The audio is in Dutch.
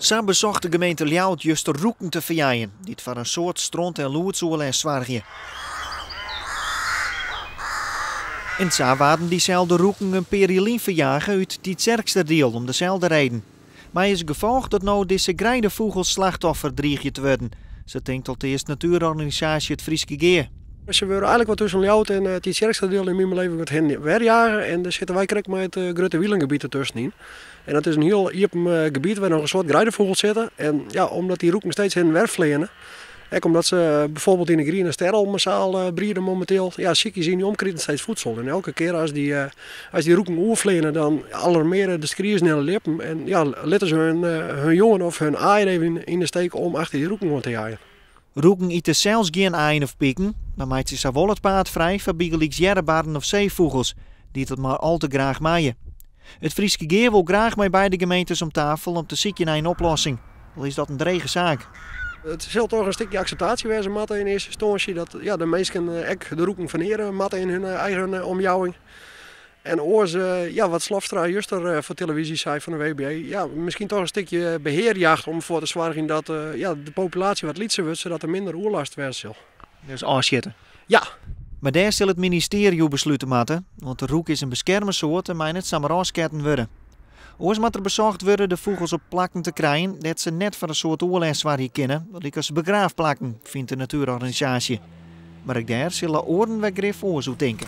Zo bezocht de gemeente Ljouwert juist de roeken te verjaaien, die het voor een soort stront en loertsoel en zwargje. En zo waren diezelfde roeken een periolien verjagen uit die sterkste deel om dezelfde reden. Maar is het gevolg dat nou deze greidevogels slachtoffer dreigje te worden, zo denkt tot de eerste natuurorganisatie het Frieske Geer. Ze worden eigenlijk wat tussen Ljouwert en het sterkste deel in mijn leven wat hen werjagen. En daar zitten wij krek met het grote wielengebied ertussenin. En dat is een heel open gebied waar nog een soort greidevogels zitten. En ja, omdat die roeken steeds hen werfvleenen. En omdat ze bijvoorbeeld in de Groene Ster al massaal brieden momenteel. Ja, ziekjes zien die omkrieten steeds voedsel. En elke keer als die roeken oervleenen, dan alarmeren de skriers naar de lippen. En ja, letten ze hun jongen of hun aaien even in de steek om achter die roeken te jagen. Roeken eten zelfs geen aaien of pieken, maar maakt ze zowel het paard vrij voor bijgelijks jerrebarden of zeevogels, die het maar al te graag maaien. Het Frieske Geer wil graag met beide gemeentes om tafel om te zoeken naar een oplossing. Al is dat een drege zaak. Het zal toch een stukje acceptatie wezen matten in eerste instantie dat ja, de mensen de roeken van heren matten in hun eigen omjouwing. En oors ja, wat Slofstra juster voor televisie zei van de WBA, ja, misschien toch een stukje beheerjacht om ervoor te zorgen dat ja, de populatie wat lietser wordt, zodat er minder oerlast werd zal. Dus afschieten. Ja. Maar daar zal het ministerie besluiten maken, want de roek is een beschermde en mij net samen afsketten worden. Oors moet er bezorgd worden de vogels op plakken te krijgen dat ze net van een soort oorlast waar hier kennen, dat ik als begraafplakken, vindt de natuurorganisatie. Maar ik daar zullen oren weer grif voor zo denken.